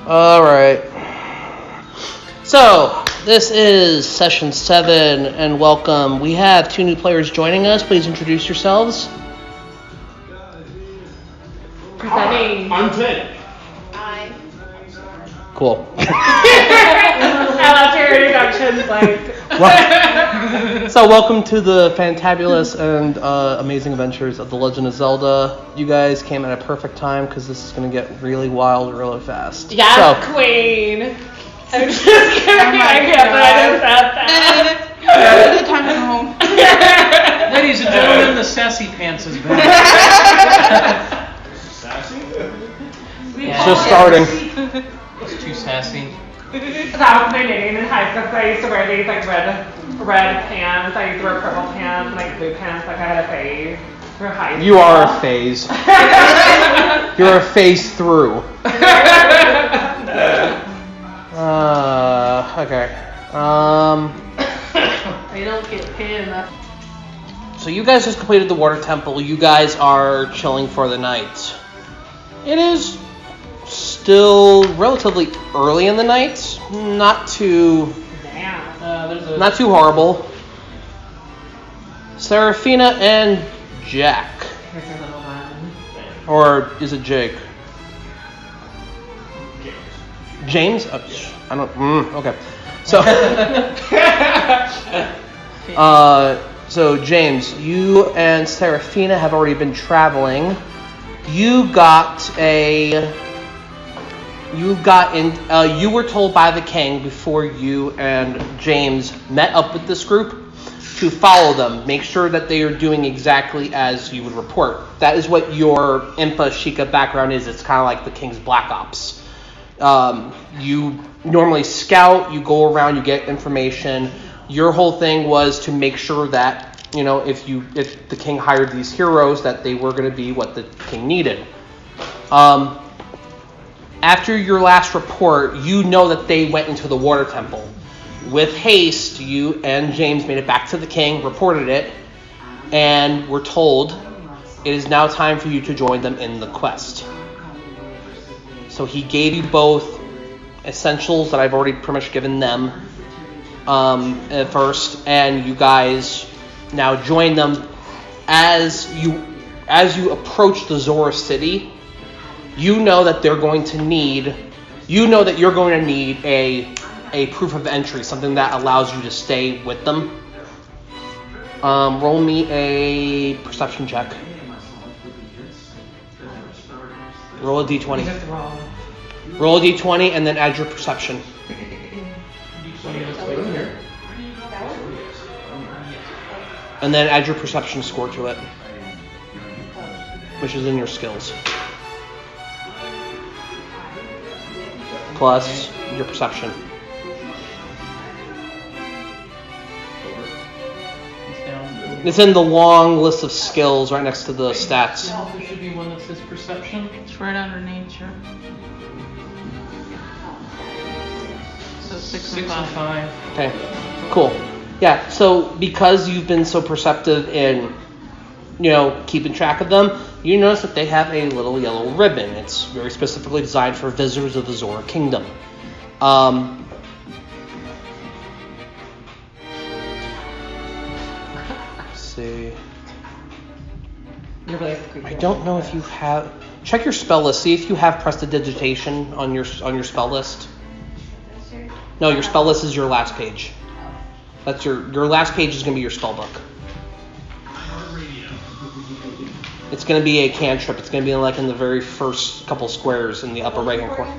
All right. So, this is session 7, and welcome. We have 2 new players joining us. Please introduce yourselves. Presenting. I'm Ted. Cool. I love your introductions, So, welcome to the fantabulous and amazing adventures of The Legend of Zelda. You guys came at a perfect time because this is going to get really wild really fast. Yes, so, Queen. I'm just kidding. I can't believe I Good time to go home. Ladies and gentlemen, the sassy pants is back. Sassy? Just starting. It's too sassy. That was my name in high school. So I used to wear these like red pants. I used to wear purple pants and like blue pants. Like I had a phase for high school. You are a phase. You're a phase through. Okay. I don't get paid enough. So you guys just completed the water temple. You guys are chilling for the night. It is still relatively early in the night. Not too horrible. Serafina and Jack. Here's your little one. Or is it Jake? James? I don't. Okay. So. So James, you and Serafina have already been traveling. You were told by the king before you and James met up with this group to follow them. Make sure that they are doing exactly as you would report. That is what your Impa Sheikah background is. It's kind of like the king's black ops. You normally scout, you go around, you get information. Your whole thing was to make sure that, if the king hired these heroes, that they were going to be what the king needed. After your last report, you know that they went into the water temple. With haste, you and James made it back to the king, reported it, and were told it is now time for you to join them in the quest. So he gave you both essentials that I've already pretty much given them at first, and you guys now join them. As you approach the Zora city, you know that you're going to need a proof of entry, something that allows you to stay with them. Roll me a perception check. Roll a d20. Roll a d20 and then add your perception. And then add your perception score to it, which is in your skills. Plus your perception. It's in the long list of skills right next to the stats. There should be one that says perception. It's right under nature. So 6 and 5. Okay, cool. Yeah, so because you've been so perceptive in, keeping track of them, you notice that they have a little yellow ribbon. It's very specifically designed for visitors of the Zora Kingdom. Let's see. I don't know if you have. Check your spell list. See if you have prestidigitation on your spell list. No, your spell list is your last page. That's your last page is going to be your spell book. It's going to be a cantrip. It's going to be like in the very first couple squares in the upper right hand corner.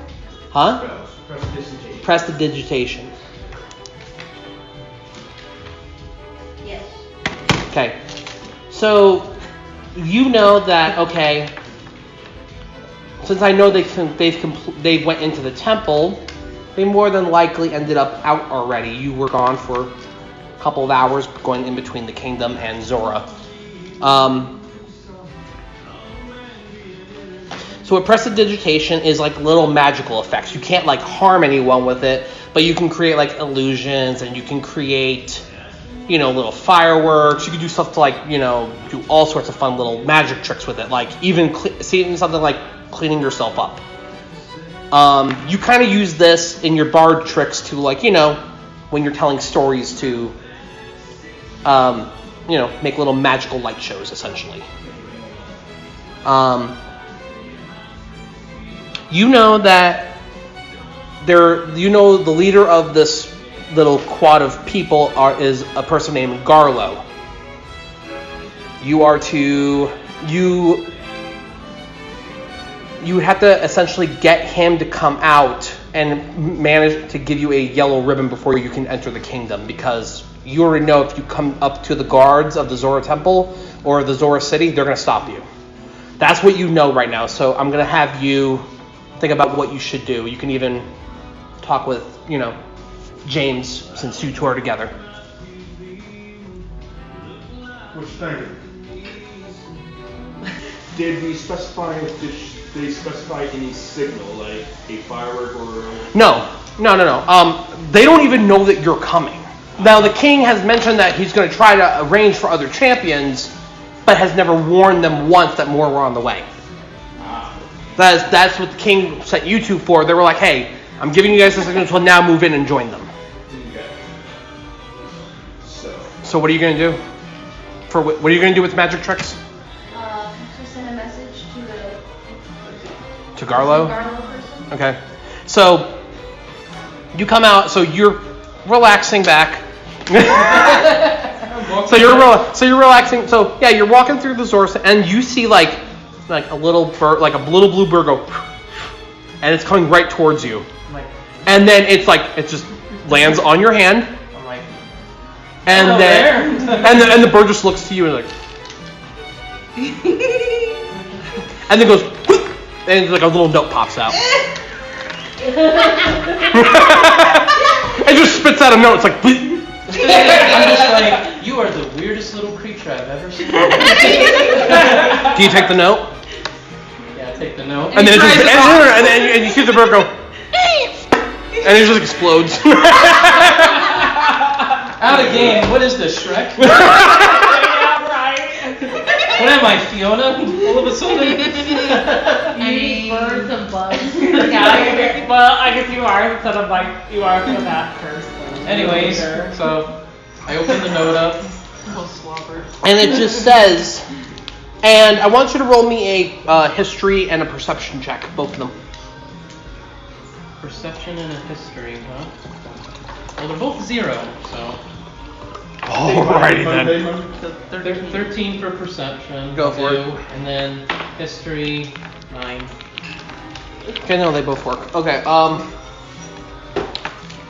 Huh? Prestidigitation. Yes. Okay. So you know that, okay, since I know they went into the temple, they more than likely ended up out already. You were gone for a couple of hours going in between the kingdom and Zora. So what prestidigitation is like little magical effects. You can't like harm anyone with it, but you can create like illusions and you can create, little fireworks. You can do stuff to like, do all sorts of fun little magic tricks with it. Like even something like cleaning yourself up. You kind of use this in your bard tricks to, like, you know, when you're telling stories to, you know, make little magical light shows, essentially. You know that you know the leader of this little quad of people is a person named Garlo. You are to you would have to essentially get him to come out and manage to give you a yellow ribbon before you can enter the kingdom, because you already know if you come up to the guards of the Zora Temple or the Zora City, they're going to stop you. That's what you know right now. So I'm going to have you think about what you should do. You can even talk with, you know, James, since you two are together. What you thinking? Did we specify they specify any signal, like a firework or? No. They don't even know that you're coming. Now, the king has mentioned that he's going to try to arrange for other champions, but has never warned them once that more were on the way. That's what the king sent you two for. They were like, hey, I'm giving you guys this signal, so now move in and join them. Okay. So what are you going to do? What are you going to do with magic tricks? Just send a message To Garlo? Garlo person. Okay. So you come out, so you're relaxing back. So you're relaxing. So yeah, you're walking through the Zora, and you see like a little bird, like a little blue bird go, and it's coming right towards you. And then it just lands on your hand. I'm like, and then the bird just looks to you and like, and then goes, and like a little note pops out. It just spits out a note. It's like, I'm just like, you are the weirdest little creature I've ever seen. do you take the note? Yeah, take the note. And then and you see the bird go, and it just explodes. Out of game. What is this, Shrek? Yeah, right. What am I, Fiona? All of a sudden. Any birds and bugs. Yeah, well, I guess you are instead of like you are for that person. Anyways, so I open the note up. Little slobber. And it just says, and I want you to roll me a history and a perception check, both of them. Perception and a history, huh? Well, they're both 0, so. Alrighty then. So 13 for perception. Go for it. And then history, 9. Okay, no, they both work. Okay,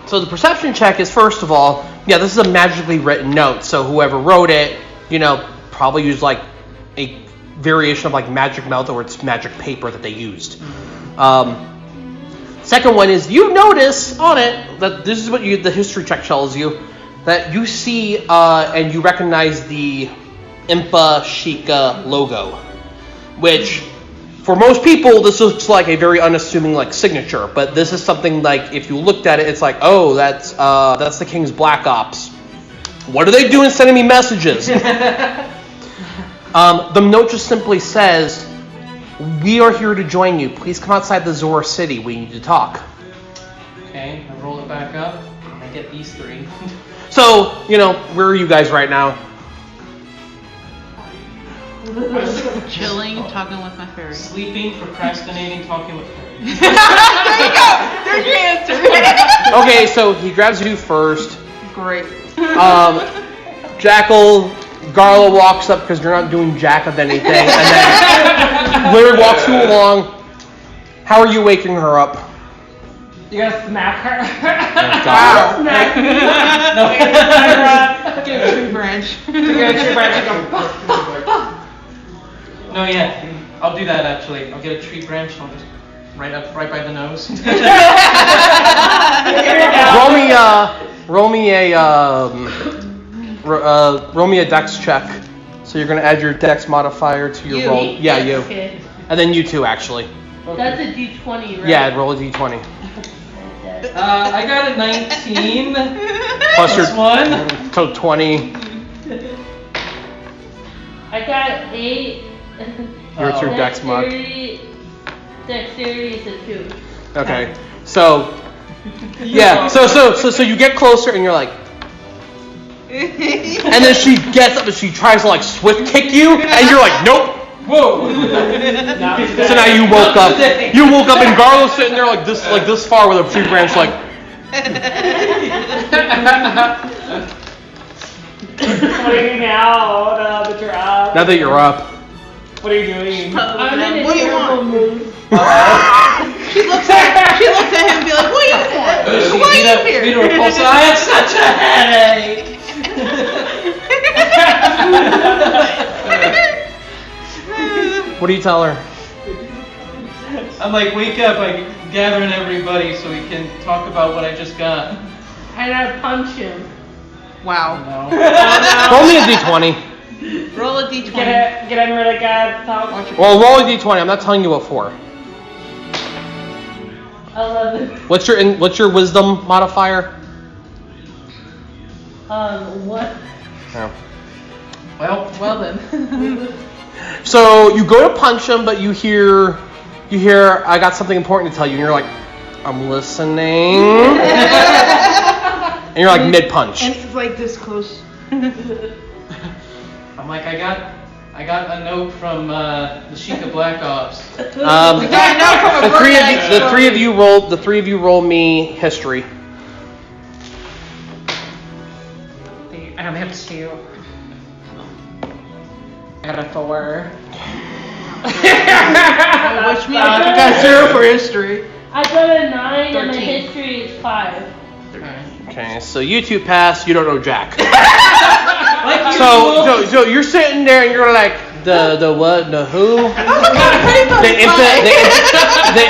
so the perception check is, first of all, yeah, this is a magically written note, so whoever wrote it, you know, probably used like a variation of like magic melt or it's magic paper that they used. Second one is, you notice on it that this is what the history check tells you, that you see and you recognize the Impa Sheikah logo, which for most people this looks like a very unassuming like signature, but this is something like if you looked at it, it's like, oh, that's the King's Black Ops. What are they doing sending me messages? The note just simply says, we are here to join you. Please come outside the Zora City. We need to talk. Okay, I roll it back up. I get these 3. So, you know, where are you guys right now? Chilling, talking with my fairy. Sleeping, procrastinating, talking with fairies. There you go. There's your answer. Okay, so he grabs you first. Great. Jackal, Garla walks up because you're not doing jack of anything, and then Larry walks you along. How are you waking her up? You gotta smack her. God. Smack. Give a tree branch. No, yeah, I'll do that actually. I'll get a tree branch and I'll just right by the nose. Roll me a dex check. So you're gonna add your dex modifier to your roll. Yeah, you. Okay. And then you too, actually. That's a D20, right? Yeah, roll a d20. I got a 19 Plus your 1. So 20. I got 8. What's your dex mod? Dexterity is a 2. A Okay. So yeah. So you get closer and you're like, and then she gets up and she tries to like swift kick you, and you're like, nope. Whoa! So now you woke up. You woke up and Garlo's sitting there like this far with a tree branch like. What are you now that you're up? Now that you're up. What are you doing? I'm in a What do you terrible want? mood. She looks at him and be like, what are you for? Why are you here? Peter Repulsa, I have such a headache! What do you tell her? I'm like, wake up, I'm gathering everybody so we can talk about what I just got. And I punch him. Wow. No. Roll me a d20. Roll a d20. Get in really good. Talk. Well, roll a d20. I'm not telling you what for. 11. What's your wisdom modifier? What? Oh. Well then. So you go to punch him, but you hear, I got something important to tell you, and you're like, I'm listening. And you're like mid-punch. And it's like this close. I'm like, I got a note from the Sheikah Black Ops. The three of you roll me history. I only have 2. I got a 4. Which means you got 0 for history. I got a 9 and my 13. history is 5. Okay, so you two pass. You don't know Jack. Like So you're sitting there and you're like, the what, the who? The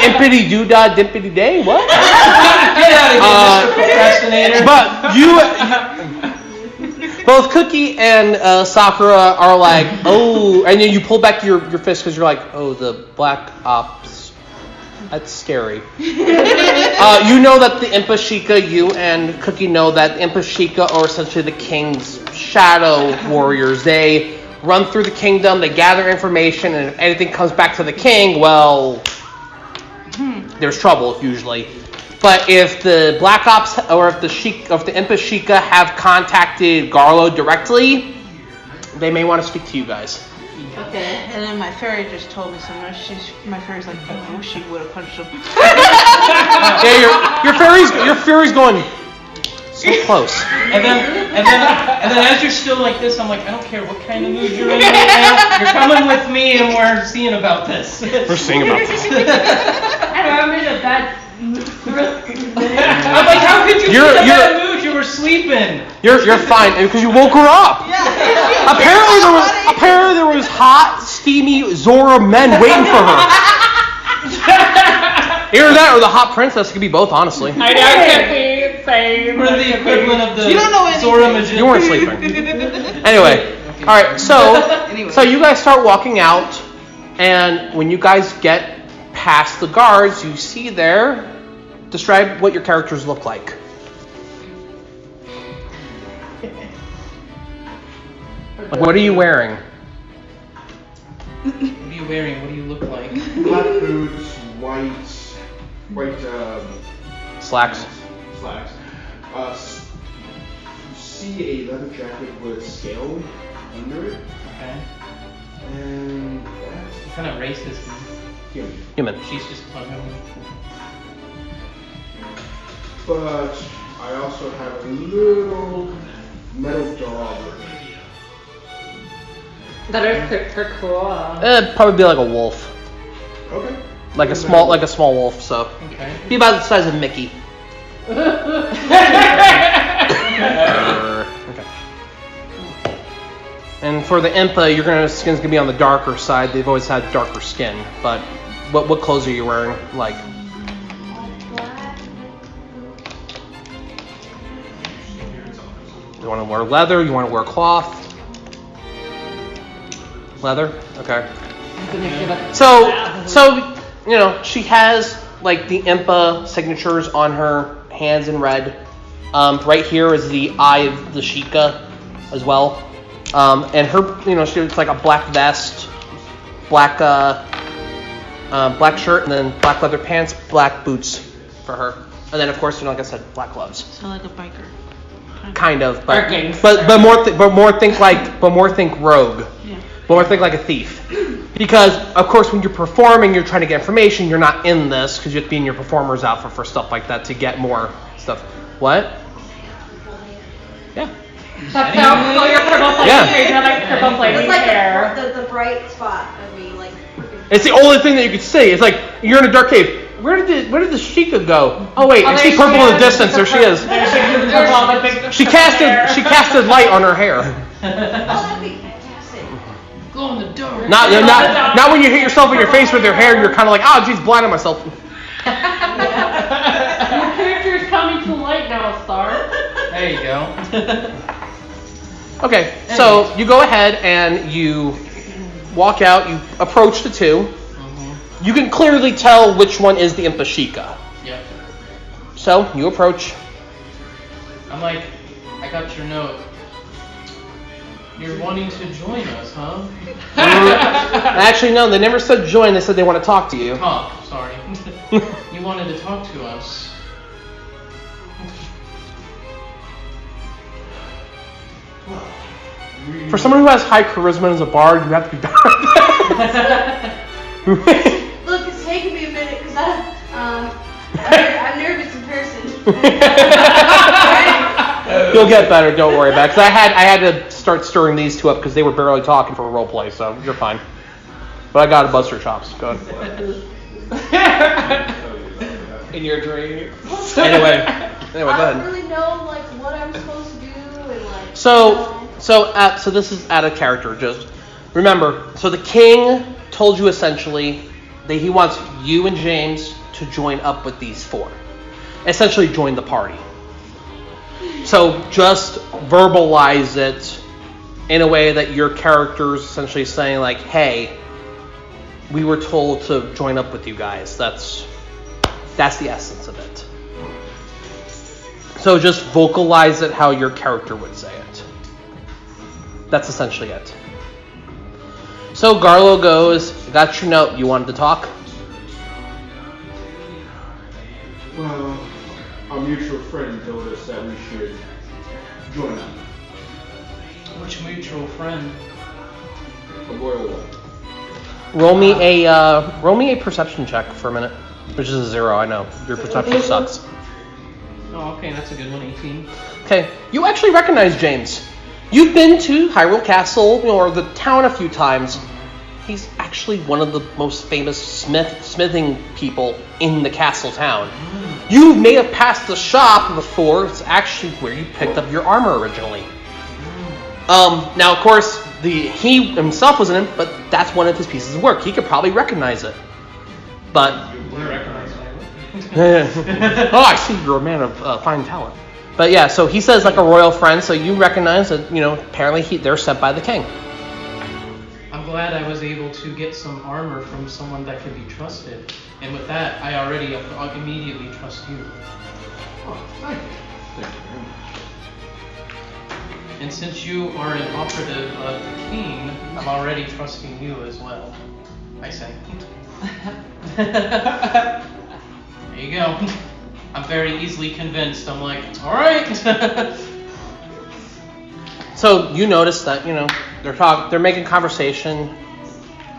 impity doodah dimpity day? What? Get out of here, Mr. Procrastinator. But both Cookie and Sakura are like, oh, and then you pull back your fist because you're like, oh, the Black Ops. That's scary. You know that the Impa Sheikah, you and Cookie know that Impa Sheikah are essentially the king's shadow warriors. They run through the kingdom, they gather information, and if anything comes back to the king, well, there's trouble usually. But if the Black Ops or if the Impa Sheikah have contacted Garlo directly, they may want to speak to you guys. Okay, and then my fairy just told me something. My fairy's like, I wish she would have punched him. Yeah, your fairy's going so close. And then as you're still like this, I'm like, I don't care what kind of mood you're in right now. You're coming with me and we're seeing about this. We're seeing about this. I'm in a bad mood. I'm like, how could you be in a bad mood? You were sleeping. You're fine because you woke her up. Apparently there was hot, steamy Zora men waiting for her. Either that or the hot princess. It could be both, honestly. I know, it could be same. We're the equivalent of the You don't know anything. Zora magician. You weren't sleeping. Anyway, all right. So you guys start walking out, and when you guys get past the guards, you see there. Describe what your characters look like. Like, what are you wearing? What are you wearing? What do you look like? Black boots, white Slacks. slacks. You see a leather jacket with scale under it, Okay. and that's What kind of race is he? Human. She's just talking. But I also have a little metal dog. That is super cool. It'd probably be like a wolf, Okay. like a small wolf. So Okay. be about the size of Mickey. Okay. And for the Impa, skin's gonna be on the darker side. They've always had darker skin. But what clothes are you wearing? Like. You want to wear leather? You want to wear cloth? Leather? Okay. So she has like the Impa signatures on her hands in red. Right here is the eye of the Sheikah as well. And her, she looks like a black vest, black black shirt, and then black leather pants, black boots for her, and then of course, like I said, black gloves. So like a biker. Kind of, but Or gangster. but more think rogue. Yeah. But more think like a thief. Because of course, when you're performing, you're trying to get information. You're not in this because you have to be in your performer's outfit for stuff like that to get more stuff. What? Yeah. That's how your purple plating Yeah. hair. You're like purple plating It's like hair. the bright spot of me, like. It's the only thing that you could see. It's like you're in a dark cave. Where did the Sheikah go? Oh wait, I see purple in the distance. There she is. There she is. Purple, the big She purple hair. casted light on her hair. Oh, that'd be fantastic. Glow in the dark. Not when you hit yourself in your face with your hair. You're kind of like, oh, geez, blinding myself. Your character is coming to light now, Star. There you go. Okay, so you go ahead and you walk out. You approach the two. You can clearly tell which one is the Impashika. Yep. So you approach. I'm like, I got your note. You're wanting to join us, huh? Actually, no, they never said join. They said they want to talk to you. Oh, sorry. You wanted to talk to us. For someone who has high charisma as a bard, you have to be better at that. Look, it's taking me a minute because I'm nervous in person. You'll get better. Don't worry about it. 'Cause I had to start stirring these two up because they were barely talking for a role play, so you're fine. But I got to bust your chops. Go ahead. In your dream. Anyway, go I don't ahead. really know like what I'm supposed to do and like. So this is out of character. Just remember. So the king told you essentially that he wants you and James to join up with these four. Essentially, join the party. So just verbalize it in a way that your character's essentially saying like, "Hey, we were told to join up with you guys." That's the essence of it. So just vocalize it how your character would say it. That's essentially it. So Garlo goes, got your note, you wanted to talk? Well, our mutual friend told us that we should join up. Which mutual friend? A royal one. Roll me a perception check for a minute. Which is a 0, I know. Your perception sucks. Oh, okay, that's a good one. 18. Okay, you actually recognize James. You've been to Hyrule Castle, or the town a few times. He's actually one of the most famous smithing people in the castle town. You may have passed the shop before. It's actually where you picked up your armor originally. Now, of course, he himself wasn't in, but that's one of his pieces of work. He could probably recognize it. But oh, I see you're a man of fine talent. But yeah, so he says like a royal friend, so you recognize that, apparently they're sent by the king. I'm glad I was able to get some armor from someone that could be trusted. And with that, I already immediately trust you. Oh, thank you. Thank you very much. And since you are an operative of the king, I'm already trusting you as well. I say. There you go. I'm very easily convinced. I'm like, all right. So you notice that they're making conversation.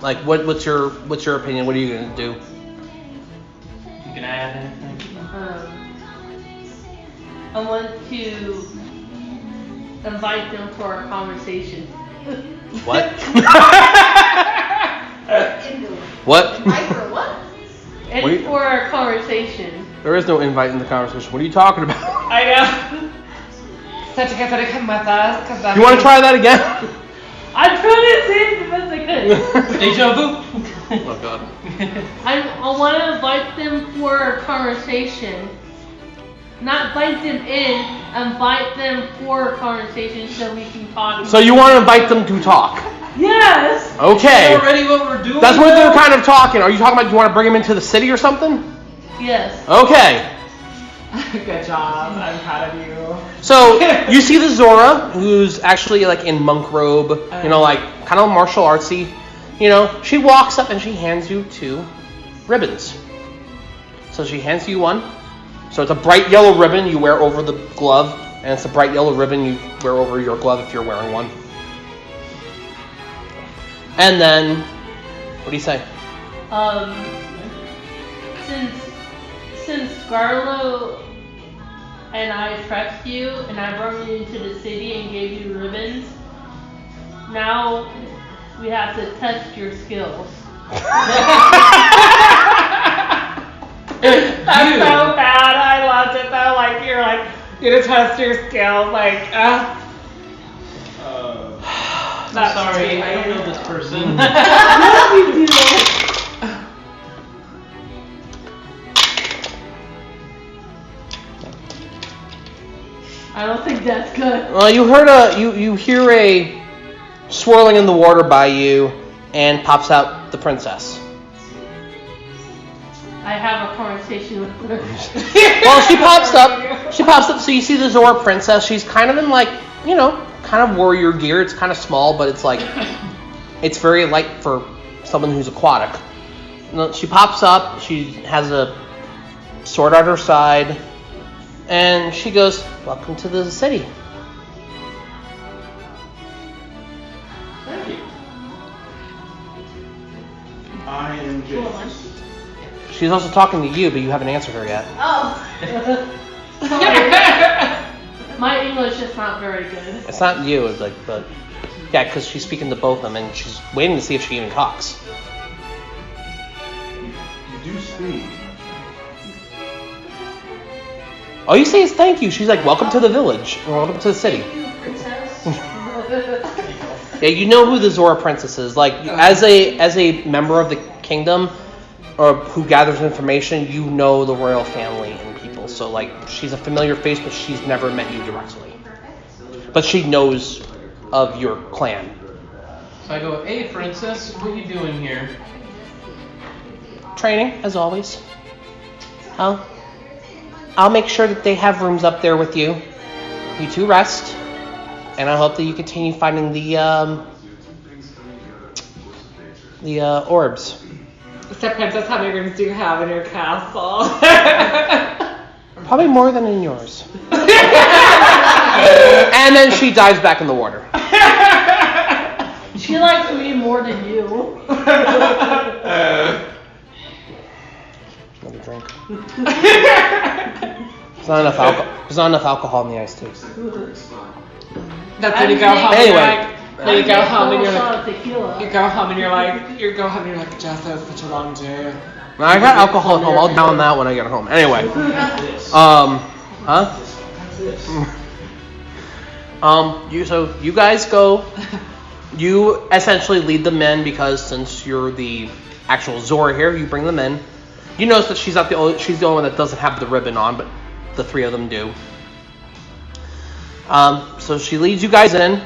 Like, what's your opinion? What are you gonna do? You can add anything. I want to invite them for a conversation. What? Indoor. What? Micro what? And What do you- for a conversation. There is no invite in the conversation. What are you talking about? I know. Said to get to come with us. Cause You want to try that again? I'm trying to say it the best I could. Deja vu. Oh god. I want to invite them for a conversation. Not invite them in, invite them for a conversation so we can talk. So you want to invite them to talk? Yes! Okay. That's already what we're doing. That's what they're now? kind of talking. Are you talking about you want to bring them into the city or something? Yes. Okay. Good job. I'm proud of you. So you see the Zora, who's actually like in monk robe, like kind of martial artsy. She walks up and she hands you 2 ribbons. So she hands you one. So it's a bright yellow ribbon you wear over the glove, and it's a bright yellow ribbon you wear over your glove if you're wearing one. And then, what do you say? Since Scarlo and I trust you, and I brought you into the city and gave you ribbons, now we have to test your skills. That's so bad. I loved it though. Like you're gonna test your skills. Like, I'm sorry, I don't know this person. You do. I don't think that's good. Well, you hear a swirling in the water by you, and pops out the princess. I have a conversation with her. Well, she pops up. So you see the Zora princess. She's kind of in kind of warrior gear. It's kind of small, but it's it's very light for someone who's aquatic. She pops up. She has a sword at her side, and she goes, "Welcome to the city." Thank you. I am James. She's also talking to you, but you haven't answered her yet. Oh. My English is not very good. It's not you, but yeah, because she's speaking to both of them, and she's waiting to see if she even talks. You do speak. All you say is thank you. She's like, "Welcome to the village, or welcome to the city." Thank you, princess. Yeah, you know who the Zora princess is. Like, as a member of the kingdom, or who gathers information, you know the royal family and people. So, like, she's a familiar face, but she's never met you directly. But she knows of your clan. So I go, "Hey, princess, what are you doing here?" Training, as always. I'll make sure that they have rooms up there with you. You two rest, and I hope that you continue finding the orbs. So princess, how many rooms do you have in your castle? Probably more than in yours. And then she dives back in the water. She likes me more than you. Another drink. There's not enough alcohol in the iced tea. That's when you go home. Anyway. When you go home and you're shot like, of tequila. you go home and you're like, Jess, that was such a long day. I got alcohol at home. I'll down that when I get home. Anyway. You guys go. You essentially lead the men because since you're the actual Zora here, you bring them in. You notice that she's the only one that doesn't have the ribbon on, but the three of them do. So she leads you guys in,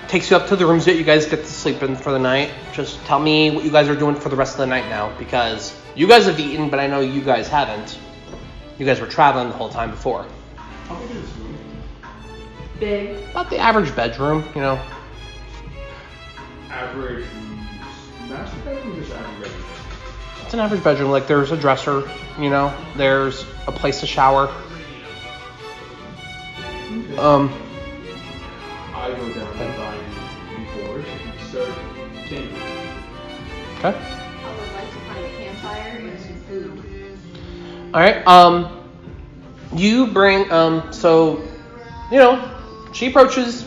takes you up to the rooms that you guys get to sleep in for the night. Just tell me what you guys are doing for the rest of the night now, because you guys have eaten, but I know you guys haven't. You guys were traveling the whole time before. How big is this room? Big. About the average bedroom, you know. Average master bedroom or just average bedroom? It's an average bedroom. Like, there's a dresser, you know. There's a place to shower. Okay. I go down to dine before and start changing. Okay. I would like to find a campfire and some food. All right. You bring. So, you know, she approaches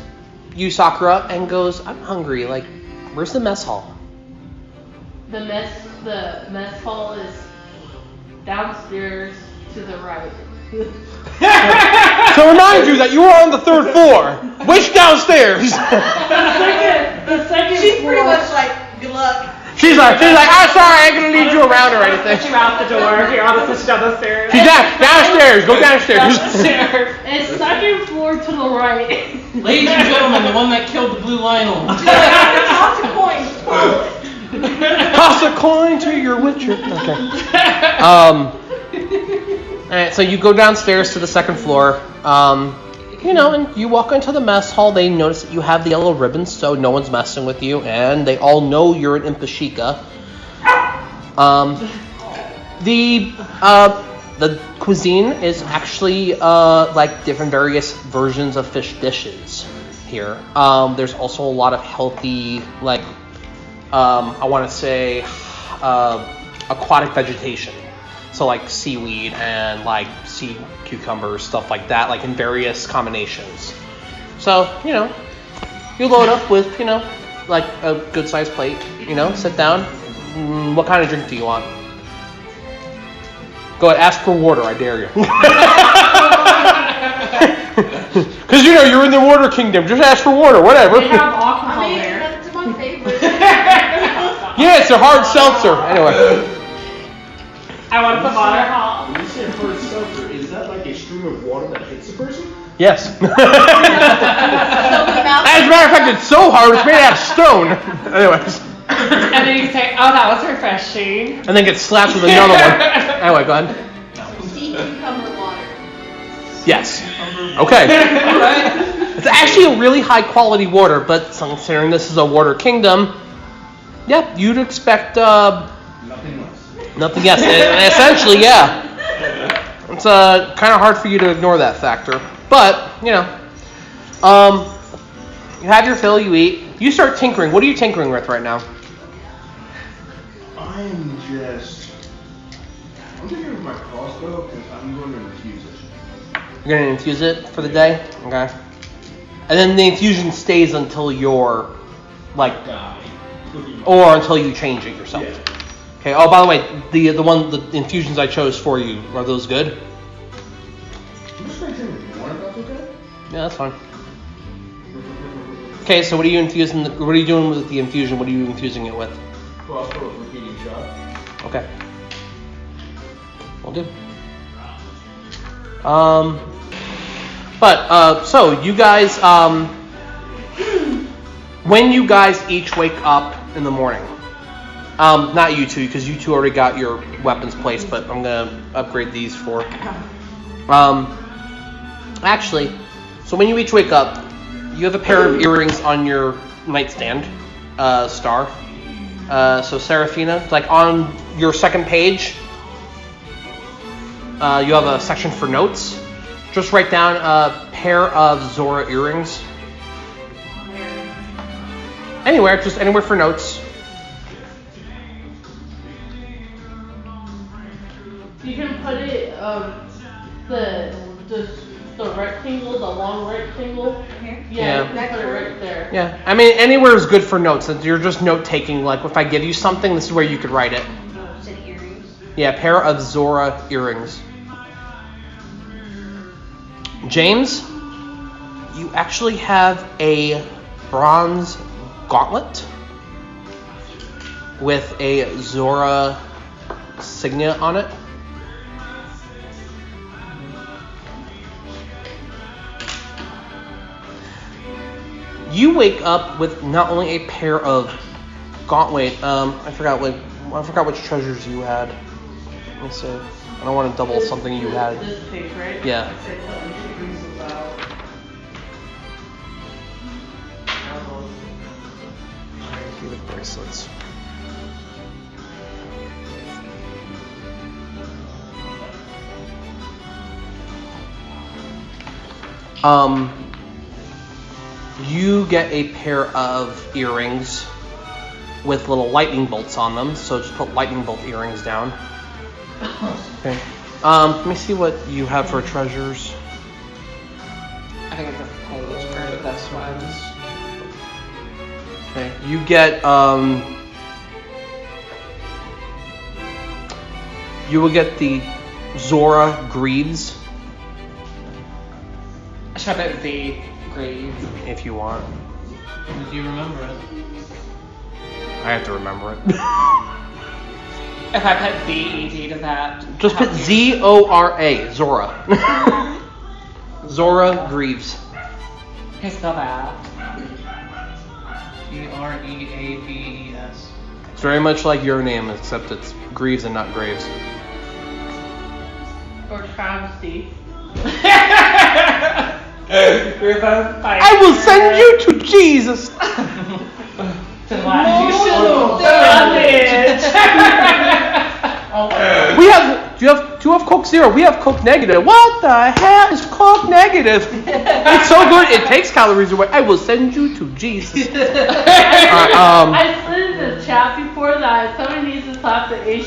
you, Sakura, and goes, "I'm hungry. Like, where's the mess hall?" The mess hall is downstairs to the right. To remind you that you are on the 3rd floor. Which downstairs? The second She's floor. pretty much like, good luck. She's like, I'm sorry, I ain't gonna lead you around or anything. Push you out the door. Here, I'll just push you down the stairs. She's downstairs. Go downstairs. It's second floor to the right. Ladies and gentlemen, the one that killed the blue Lionel. Toss a coin. Toss a coin to your witcher. Okay. Alright, so you go downstairs to the 2nd floor. You know, and you walk into the mess hall. They notice that you have the yellow ribbons, so no one's messing with you, and they all know you're an Impashika. The cuisine is actually like different various versions of fish dishes here. There's also a lot of healthy, like I want to say aquatic vegetation. So like seaweed and like sea cucumbers, stuff like that, like in various combinations. So, you load up with, like a good sized plate, sit down. What kind of drink do you want? Go ahead, ask for water, I dare you. Because you're in the water kingdom, just ask for water, whatever. They have alcohol there. That's my favorite. Yeah, it's a hard seltzer. Anyway. I want some water. When you say hard seltzer, is that like a stream of water that hits the person? Yes. As a matter of fact, it's so hard, it's made out of stone. Anyways. And then you say, oh, that was refreshing. And then get slapped with another one. Anyway, go ahead. Sea cucumber water. Yes. Okay. Alright. It's actually a really high quality water, but considering this is a water kingdom, yeah, you'd expect Nothing less. nothing else. Essentially, yeah. It's kind of hard for you to ignore that factor. But, you have your fill, you eat. You start tinkering. What are you tinkering with right now? I'm thinking of my crossbow because I'm going to infuse it. You're going to infuse it for the day? Okay. And then the infusion stays until you're, like, Die. or until you change it yourself. Yeah. Okay. Oh, by the way, the infusions I chose for you, are those good? I'm just going to drink one if that's okay? Yeah, that's fine. Okay, so what are you infusing? What are you doing with the infusion? What are you infusing it with? Crossbow with repeating shot. Okay. Will do. So you guys, when you guys each wake up in the morning, not you two, because you two already got your weapons placed, but I'm gonna upgrade these for. Actually, so when you each wake up, you have a pair of earrings on your nightstand, Star. So Seraphina, like on your second page, you have a section for notes. Just write down a pair of Zora earrings. Anywhere, just anywhere for notes. You can put it the rectangle, the long rectangle. Here? Yeah, Yeah. you can put it right there. Yeah, I mean anywhere is good for notes. You're just note taking. Like if I give you something, this is where you could write it. Oh, said earrings. Yeah, a pair of Zora earrings. James, you actually have a bronze gauntlet with a Zora signet on it. You wake up with not only a pair of gauntlet. I forgot which treasures you had. Let me see. I don't want to double something you had. This page, right? Yeah. See the bracelets. You get a pair of earrings with little lightning bolts on them, so just put lightning bolt earrings down. Okay. Let me see what you have for treasures. I think it's a page for the best ones. Okay. You get you will get the Zora Greaves Should I put Z Grave? if you want. Do you remember it? I have to remember it. If I put Z-E-D, does that Just put help you? Z-O-R-A, Zora. Zora Greaves. Can I spell that? Greaves. It's very much like your name, except it's Greaves and not Graves. Or travesty. We're both fighting. I will send you to Jesus. To what? Emotional Bondage. We Do you have Coke Zero? We have Coke Negative. What the hell is Coke Negative? It's so good. It takes calories away. I will send you to Jesus. I slid in the chat before that somebody needs to slap the